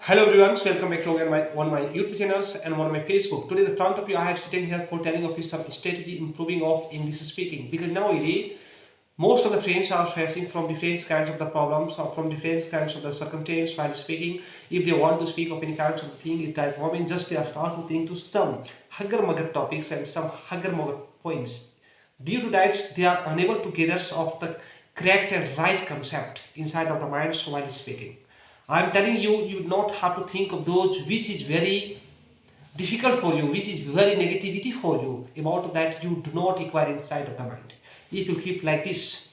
Hello everyone, welcome back to again one of my YouTube channels and one of my Facebook. Today the front of you I have sitting here for telling of you some strategy improving of English speaking, because nowadays most of the friends are facing from different kinds of the problems or from different kinds of the circumstance while speaking. If they want to speak of any kinds of the thing at that moment, just they are start to think to some hugger mugger topics and some hugger mugger points. Due to that, they are unable to gather of the correct and right concept inside of the mind while speaking. I am telling you, you do not have to think of those which is very difficult for you, which is very negativity for you. About that, you do not require inside of the mind. If you keep like this,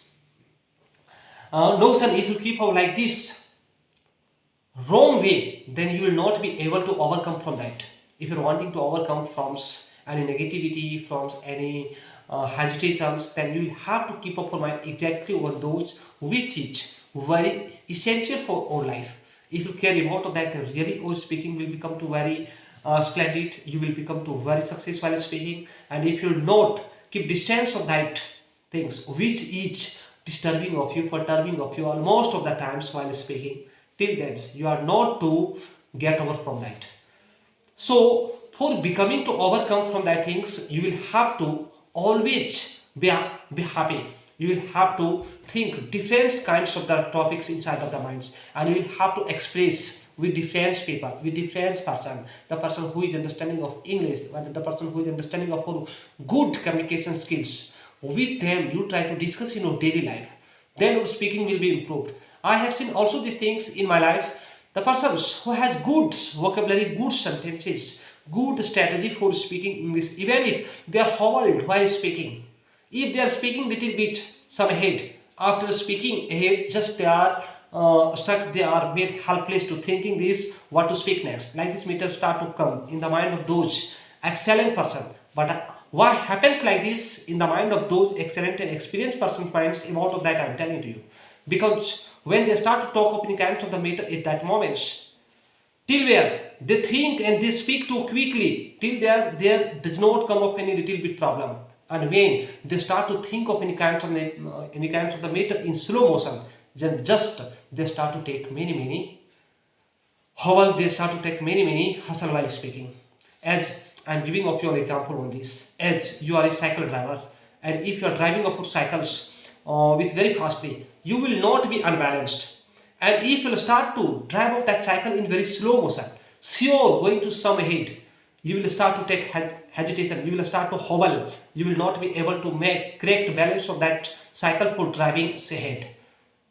notion, if you keep on like this wrong way, then you will not be able to overcome from that. If you're wanting to overcome from any negativity, from any hesitations, then you will have to keep up your mind exactly on those which is very essential for our life. If you care about that, then really our speaking will become to very splendid. You will become to very successful while speaking. And if you not keep distance of that things which is disturbing of you, perturbing of you almost of the times while speaking, till then you are not to get over from that. So for becoming to overcome from that things, you will have to always be happy. You will have to think different kinds of the topics inside of the minds, and you will have to express with different people, with different person, the person who is understanding of English, whether the person who is understanding of good communication skills. With them, you try to discuss in your daily life. Then your speaking will be improved. I have seen also these things in my life. The persons who has good vocabulary, good sentences, good strategy for speaking English, even if they are hobbled while speaking, if they are speaking little bit some ahead, after speaking ahead, just they are stuck, they are made helpless to thinking this, what to speak next. Like this matter start to come in the mind of those excellent person. But what happens like this in the mind of those excellent and experienced persons minds about of that I am telling to you. Because when they start to talk of any kinds of the matter at that moment, till where they think and they speak too quickly, till there does not come up any little bit problem. And when they start to think of any kinds of the matter in slow motion, then just they start to take many how they start to take many hustle while speaking. As I'm giving of you an example on this, as you are a cycle driver, and if you are driving up cycles with very fastly, you will not be unbalanced. And if you start to drive up that cycle in very slow motion, sure going to some ahead, you will start to take hesitation, you will start to hobble, you will not be able to make correct balance of that cycle for driving ahead.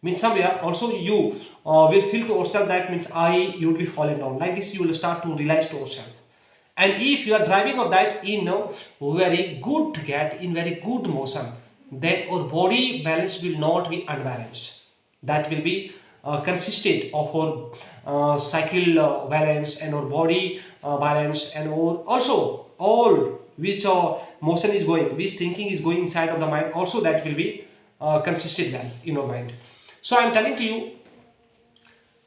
Means somewhere also you will feel to yourself that means you will be falling down. Like this you will start to realize to yourself. And if you are driving of that in very good get, in very good motion, then our body balance will not be unbalanced. That will be consistent of our cycle balance and our body balance, and our also all which motion is going, which thinking is going inside of the mind, also that will be consistent well in our mind. So I am telling to you,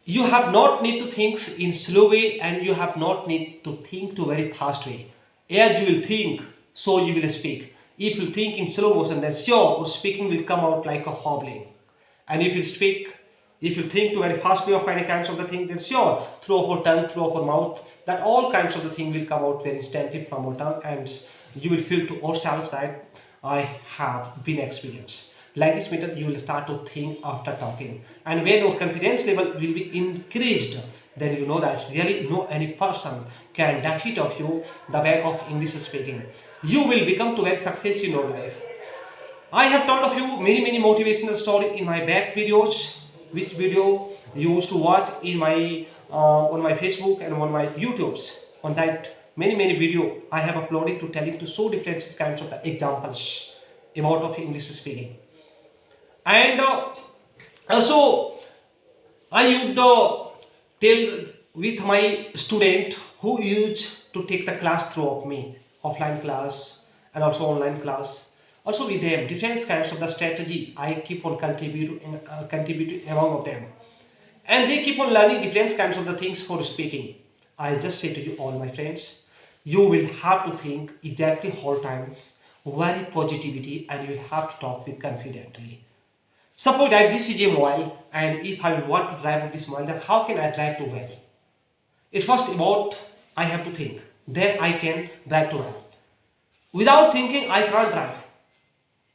you have not need to think in slow way, and you have not need to think to very fast way. As you will think, so you will speak. If you think in slow motion, then sure your speaking will come out like a hobbling. And if you speak, if you think to very fast way of any kinds of the thing, then sure through our tongue, through our mouth, that all kinds of the thing will come out very instantly from our tongue, and you will feel to yourself that I have been experienced. Like this method, you will start to think after talking, and when your confidence level will be increased, then you know that really no any person can defeat of you the back of English speaking. You will become to very success in your life. I have told of you many motivational story in my back videos, which video you used to watch in my on my Facebook and on my YouTubes. On that many video I have uploaded to telling to so different kinds of the examples about of English speaking. And also I would tell with my student who used to take the class through of me, offline class and also online class. Also with them, different kinds of the strategy I keep on contributing among of them. And they keep on learning different kinds of the things for speaking. I just say to you all my friends, you will have to think exactly whole times, very positivity, and you will have to talk with confidently. Suppose that this is a mobile, and if I want to drive this mobile, then how can I drive to well? It first about I have to think. Then I can drive to run. Without thinking, I can't drive.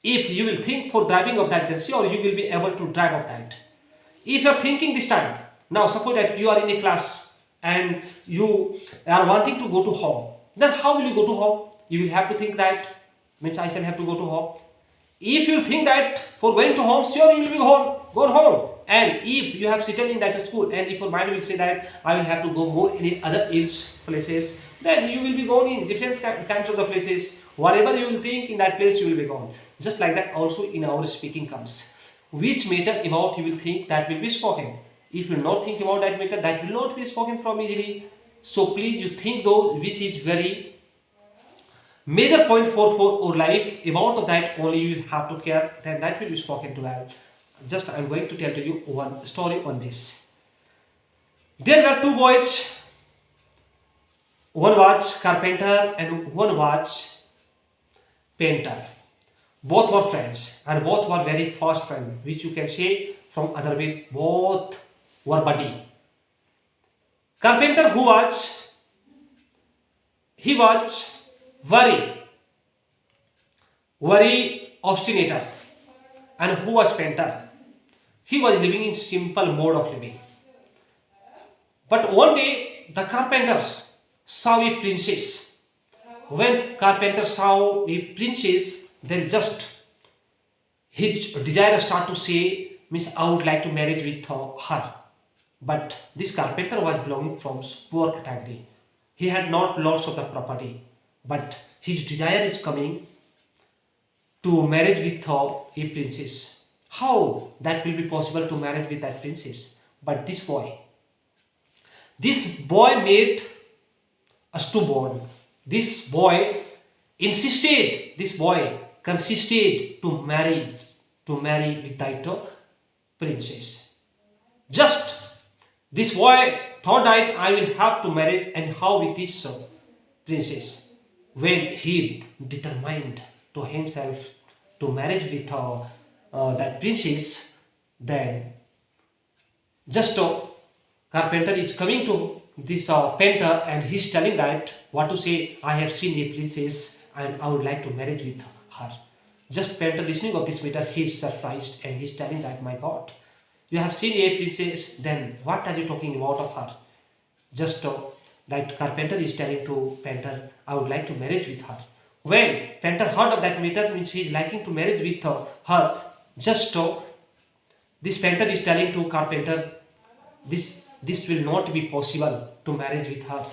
If you will think for driving of that, then sure you will be able to drive of that. If you are thinking this time, now suppose that you are in a class and you are wanting to go to home, then how will you go to home? You will have to think that means I shall have to go to home. If you think that for going to home, sure you will be gone home. And if you have sitting in that school and if your mind will say that I will have to go more any other else places, then you will be gone in different kinds of the places. Whatever you will think in that place, you will be gone. Just like that also in our speaking comes. Which matter about you will think that will be spoken. If you will not think about that matter, that will not be spoken from easily. So please you think though which is very major point for our life, about that only you will have to care, then that will be spoken to well. Just I am going to tell to you one story on this. There were two boys, one was carpenter and one was painter. Both were friends and both were very fast friends, which you can say from other way, both were buddy. Carpenter he was very very obstinate, and who was painter, he was living in simple mode of living. But one day the carpenters saw a princess. When carpenter saw a princess, then just his desire start to say, means I would like to marry with her. But this carpenter was belonging from poor category. He had not lots of the property, but his desire is coming to marriage with a princess. How that will be possible to marriage with that princess? But this boy made a stubborn. This boy insisted. This boy consisted to marry with that princess. Just this boy thought that I will have to marry and how with this princess. When he determined to himself to marriage with that princess, then just carpenter is coming to this painter and he's telling that what to say, I have seen a princess and I would like to marry with her. Just painter listening of this matter, he is surprised and he's telling that my God, you have seen a princess, then what are you talking about of her? Just that carpenter is telling to painter, I would like to marry with her. When painter heard of that matter, means he is liking to marry with her, just this painter is telling to carpenter, this will not be possible to marry with her,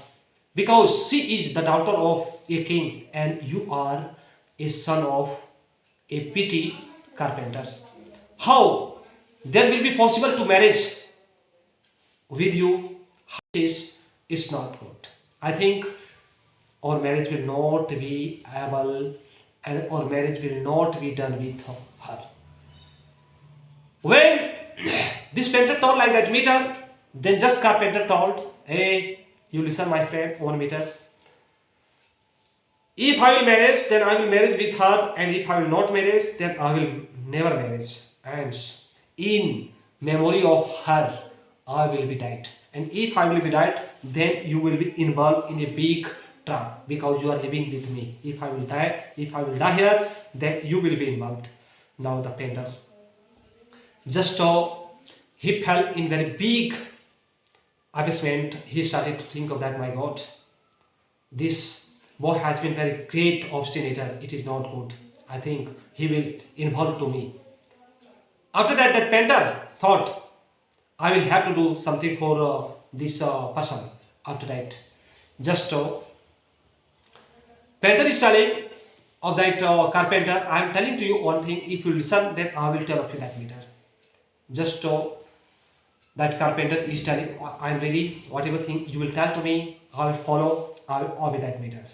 because she is the daughter of a king and you are a son of a petty carpenter. How there will be possible to marriage with you? It's not good. I think our marriage will not be able and our marriage will not be done with her. When this painter told like that meter, then just carpenter told, hey, you listen my friend, 1 meter. If I will marriage, then I will marriage with her, and if I will not marriage, then I will never marriage. And in memory of her, I will be died. And if I will be died, then you will be involved in a big trap because you are living with me. If I will die here, then you will be involved. Now the painter just he fell in very big abasement. He started to think of that, my God, this boy has been very great obstinate. It is not good. I think he will involve to me. After that, that painter thought, I will have to do something for this person. After that, just painter is telling of that carpenter, I am telling to you one thing. If you listen, then I will tell of you that matter. Just that carpenter is telling, I am ready. Whatever thing you will tell to me, I will follow. I will obey that matter.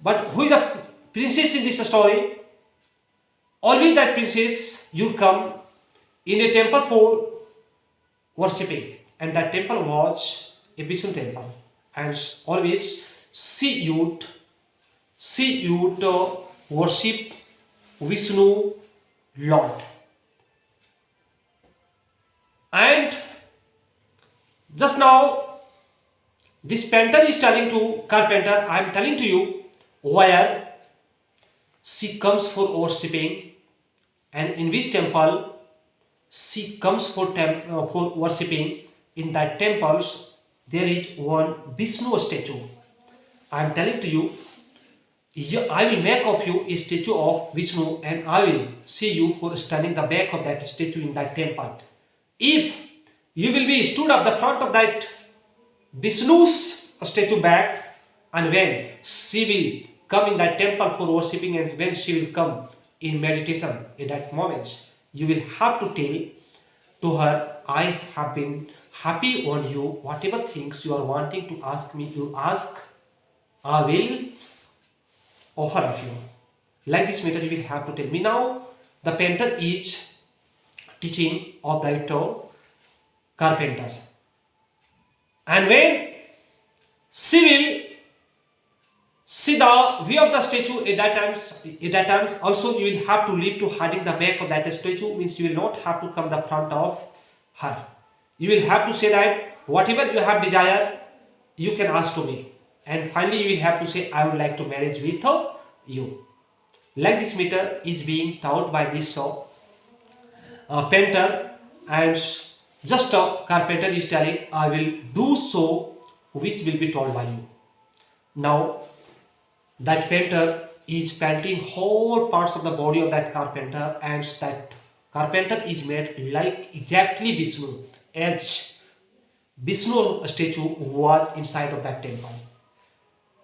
But who is the princess in this story? Always that princess would come in a temple for worshipping, and that temple was a Vishnu temple, and always she would worship Vishnu Lord. And just now This painter is telling to carpenter, I am telling to you, where she comes for worshipping, and in which temple she comes for worshipping. In that temples there is one Vishnu statue. I am telling to you, I will make of you a statue of Vishnu, and I will see you for standing the back of that statue in that temple. If you will be stood up the front of that Vishnu's statue back, and when she will come in that temple for worshipping, and when she will come in meditation, in that moment, you will have to tell to her, I have been happy on you. Whatever things you are wanting to ask me, you ask, I will offer of you. Like this matter, you will have to tell me. Now, the painter is teaching of that carpenter. And when she will see the view of the statue at that times also you will have to leave to hiding the back of that statue, means you will not have to come the front of her. You will have to say that whatever you have desire, you can ask to me. And finally you will have to say, I would like to marriage with you. Like this matter is being taught by this painter, and just a carpenter is telling, I will do so which will be told by you. Now that painter is painting whole parts of the body of that carpenter, and that carpenter is made like exactly Vishnu, as Vishnu statue was inside of that temple.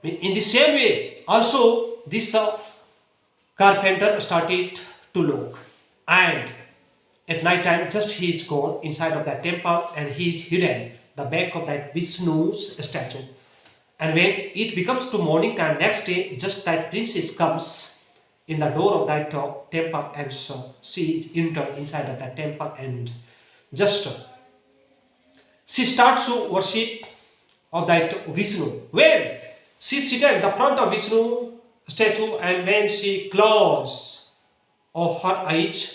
In the same way, also this carpenter started to look, and at night time just he is gone inside of that temple, and he is hidden the back of that Vishnu's statue. And when it becomes to morning time next day, just that princess comes in the door of that temple, and so she enters inside of that temple, and just she starts to worship of that Vishnu. When she seated in the front of Vishnu statue, and when she closes of her eyes,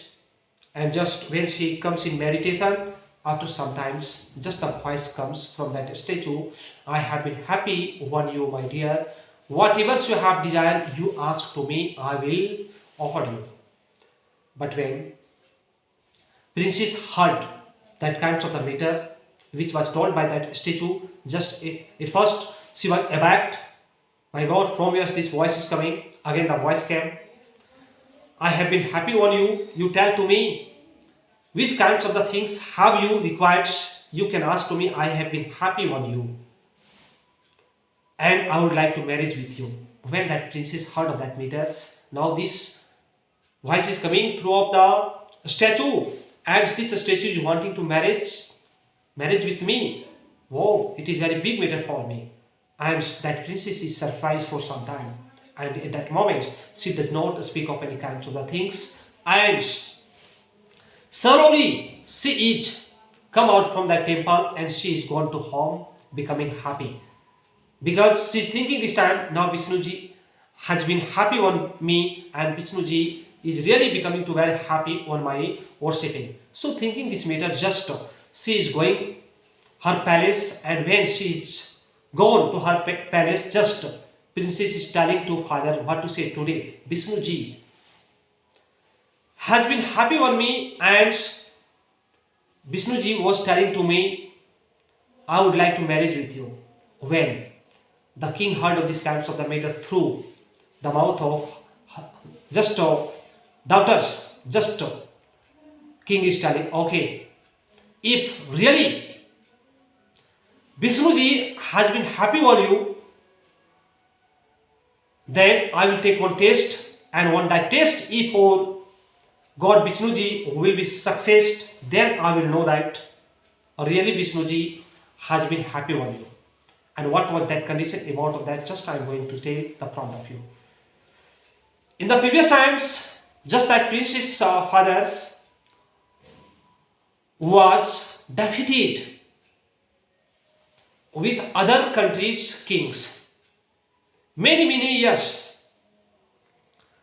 and just when she comes in meditation, after sometimes just a voice comes from that statue, I have been happy on you, my dear. Whatever you have desire, you ask to me, I will offer you. But when princess heard that kinds of the matter which was told by that statue, just at first she was abacked. My God, from where this voice is coming? Again the voice came. I have been happy on you. You tell to me, which kinds of the things have you required? You can ask to me. I have been happy on you, and I would like to marriage with you. When that princess heard of that matters, now this voice is coming through of the statue, and this statue is wanting to marriage with me. Wow, it is very big matter for me. And that princess is surprised for some time, and at that moment she does not speak of any kinds of the things, and slowly she is come out from that temple, and she is gone to home becoming happy, because she is thinking this time, now Vishnuji has been happy on me, and Vishnuji is really becoming to very happy on my worshipping. So thinking this matter, just she is going her palace, and when she is gone to her palace, just princess is telling to father what to say today. Vishnuji has been happy on me, and Vishnuji was telling to me, I would like to marriage with you. When the king heard of this kinds of the matter through the mouth of just daughters, just king is telling, okay, if really Vishnuji has been happy on you, then I will take one test, and on that test, if God Vishnuji will be success, then I will know that really Vishnuji has been happy on you. And what was that condition about of that, just I am going to tell the front of you. In the previous times, just that princess father was defeated with other countries' kings. Many years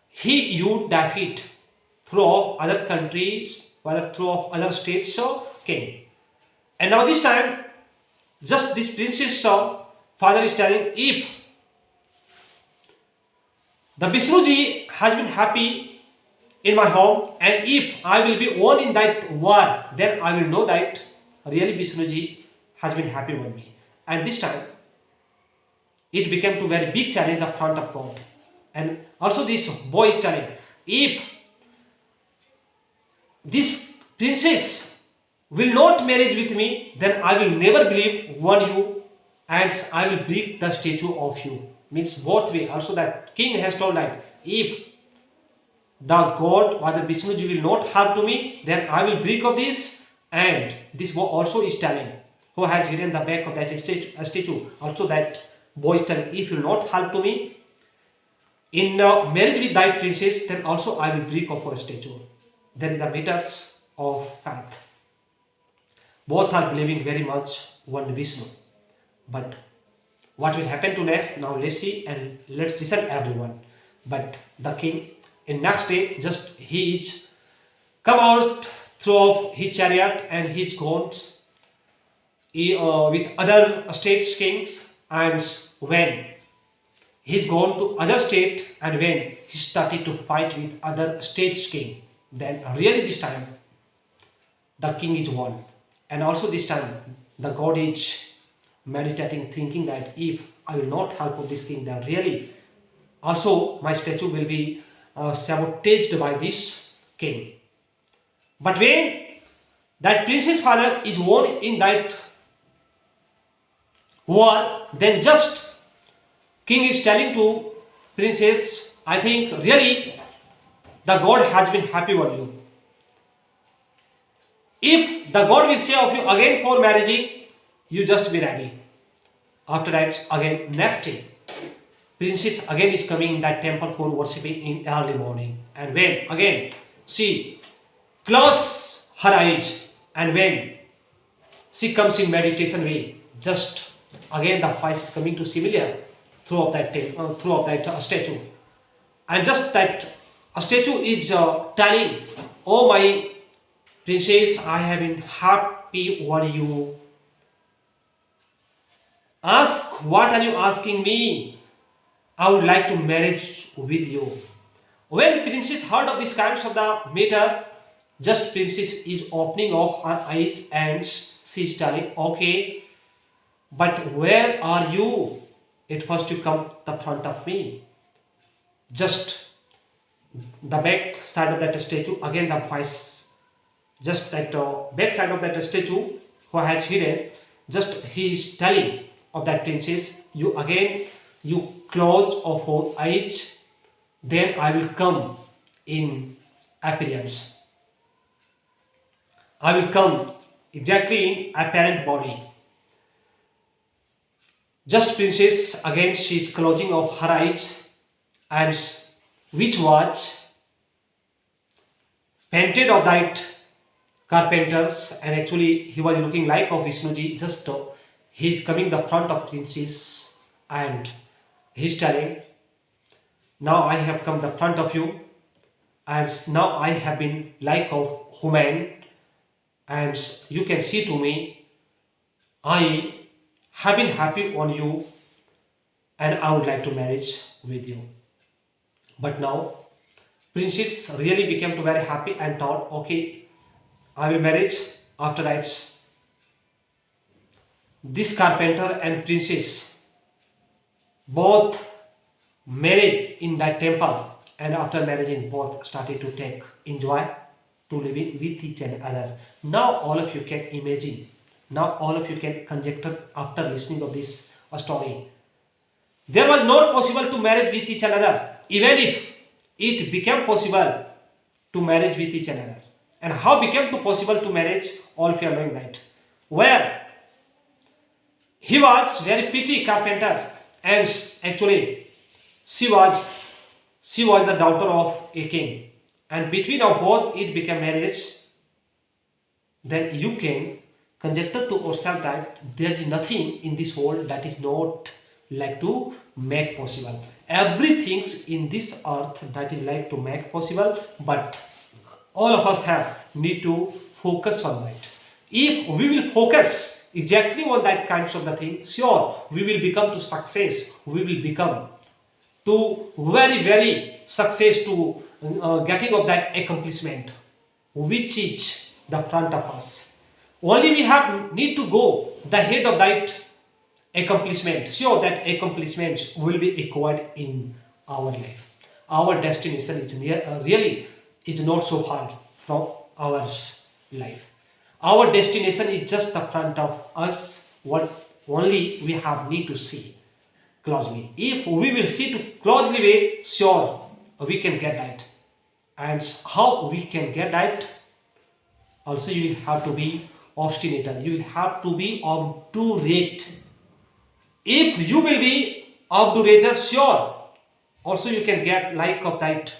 he used defeat through other countries, whether through other states king. And now this time, just this princess father is telling, if the Vishnuji has been happy in my home, and if I will be won in that war, then I will know that really Vishnuji has been happy on me. And this time it became to very big challenge in the front of God. And also this boy is telling, if this princess will not marry with me, then I will never believe one you, and I will break the statue of you. Means both way. Also that king has told that if the god or the Vishnuji will not harm to me, then I will break of this. And this boy also is telling, who has hidden the back of that statue, also that boy is telling, if you will not harm to me in marriage with that princess, then also I will break of her statue. There is the matters of faith. Both are believing very much one Vishnu. But what will happen to next? Now let's see and let's listen everyone. But the king, in next day, just he is come out through his chariot and his gowns with other states kings, and when he's gone to other state and when he started to fight with other states king, then really this time the king is won. And also this time the god is meditating, thinking that if I will not help this king, then really also my statue will be sabotaged by this king. But when that princess father is won in that war, then just king is telling to princess, I think really the god has been happy on you. If the god will say of you again for marrying, you just be ready. After that, again next day, princess again is coming in that temple for worshipping in early morning. And when again she close her eyes, and when she comes in meditation way, just again the voice is coming to similar throughout that statue, and just that a statue is telling, oh my princess, I have been happy over you. Ask, what are you asking me? I would like to marriage with you. When princess heard of this kinds of the matter, just princess is opening up her eyes and she is telling, okay, but where are you? At first you come the front of me. Just the back side of that statue, again the voice, just that back side of that statue who has hidden, just he is telling of that princess, you again, you close of your eyes, then I will come in appearance. I will come exactly in apparent body. Just princess, again she is closing of her eyes, and which was painted of that carpenters, and actually he was looking like of Vishnuji. Just he is coming the front of princess and he is telling, now I have come the front of you, and now I have been like of human, and you can see to me, I have been happy on you and I would like to marriage with you. But now princess really became to very happy and thought, okay, I will marriage. After that, this carpenter and princess both married in that temple, and after marrying both started to take enjoy to living with each other. Now all of you can imagine, now all of you can conjecture after listening of this story. There was not possible to marriage with each other, even if it became possible to marriage with each other. And how became to possible to marriage? All of you are knowing that. Where he was very pretty carpenter, and actually she was the daughter of a king, and between of both it became marriage. Then you can conjecture to yourself that there is nothing in this world that is not like to make possible. Everything in this earth that is like to make possible, but all of us have need to focus on that. If we will focus exactly on that kinds of the thing, sure, we will become to success. We will become to very, very success to getting of that accomplishment, which is the front of us. Only we have need to go the head of that accomplishment. Sure, that accomplishments will be acquired in our life. Our destination is really is not so far from our life. Our destination is just the front of us. What only we have need to see closely. If we will see to closely way, sure we can get that. And how we can get that? Also, you will have to be obstinate. You will have to be obdurate. If you will be obdurate, sure. Also, you can get like of that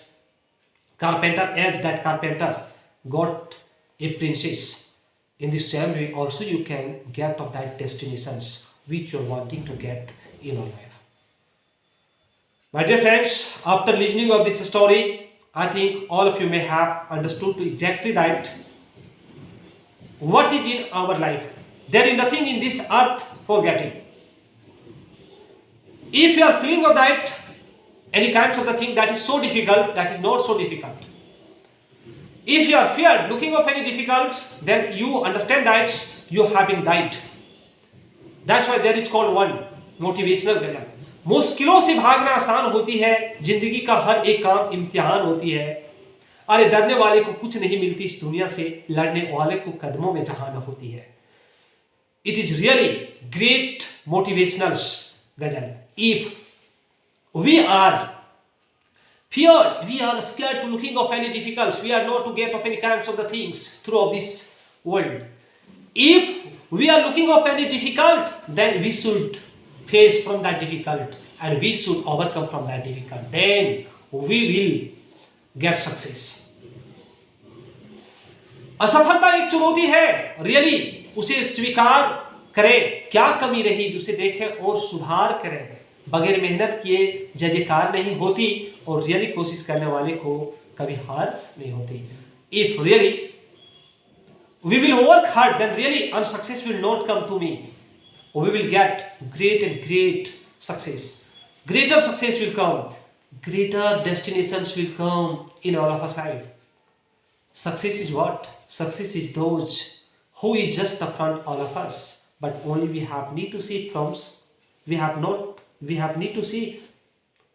carpenter, as that carpenter got a princess. In the same way, also you can get of that destinations which you are wanting to get in your life. My dear friends, after listening of this story, I think all of you may have understood exactly that what is in our life. There is nothing in this earth for getting. If you are feeling of that, any kinds of the thing that is so difficult, that is not so difficult. If you are feared, looking of any difficult, then you understand that you have been died. That's why there is called one motivational गजल. मुश्किलों से भागना आसान होती है, जिंदगी का हर एक काम इम्तिहान होती है. अरे डरने वाले को कुछ नहीं मिलती इस दुनिया से, लड़ने वाले को कदमों में जहान होती है. It is really great motivational गजल. If we are feared, we are scared to looking of any difficulties, we are not to get of any kinds of the things throughout this world. If we are looking of any difficult, then we should face from that difficult and we should overcome from that difficult. Then we will get success. असफलता एक चुनौती है, really उसे स्वीकार करें. क्या कमी रही उसे देखें और सुधार करें. बगैर मेहनत किए जय जयकार नहीं होती और रियली कोशिश करने वाले को कभी हार नहीं होती. If really we will work hard, then really unsuccess will not come to me. We will get great and great success. Greater success will come. Greater destinations will come in all of us life. Success is what? Success is those who is just the front all of us. But only we have need to see it from. We have need to see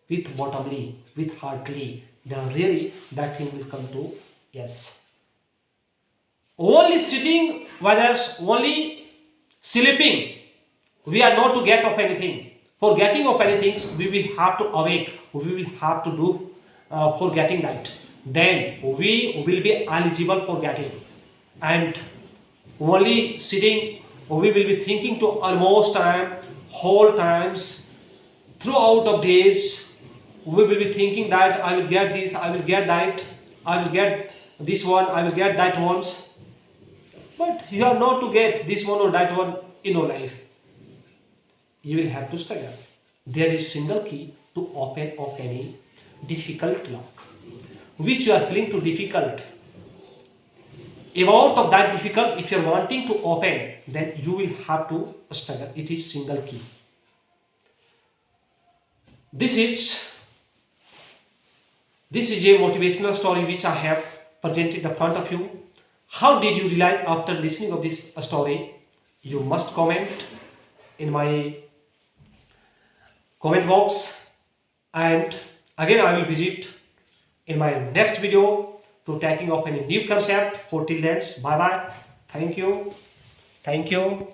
with bottomly, with heartily. Then really that thing will come to yes. Only sitting, whether only sleeping, we are not to get of anything. For getting of anything, we will have to awake. We will have to do for getting that. Then we will be eligible for getting. And only sitting, we will be thinking to almost time, whole times, throughout of days. We will be thinking that I will get this, I will get that, I will get this one, I will get that once. But you are not to get this one or that one in your life. You will have to struggle. There is single key to open of any difficult lock, which you are feeling too difficult. About of that difficult, if you are wanting to open, then you will have to struggle. It is single key. This is a motivational story which I have presented in front of you. How did you realize after listening of this story? You must comment in my comment box, and again I will visit in my next video to taking up any new concept. For till then, bye bye. Thank you.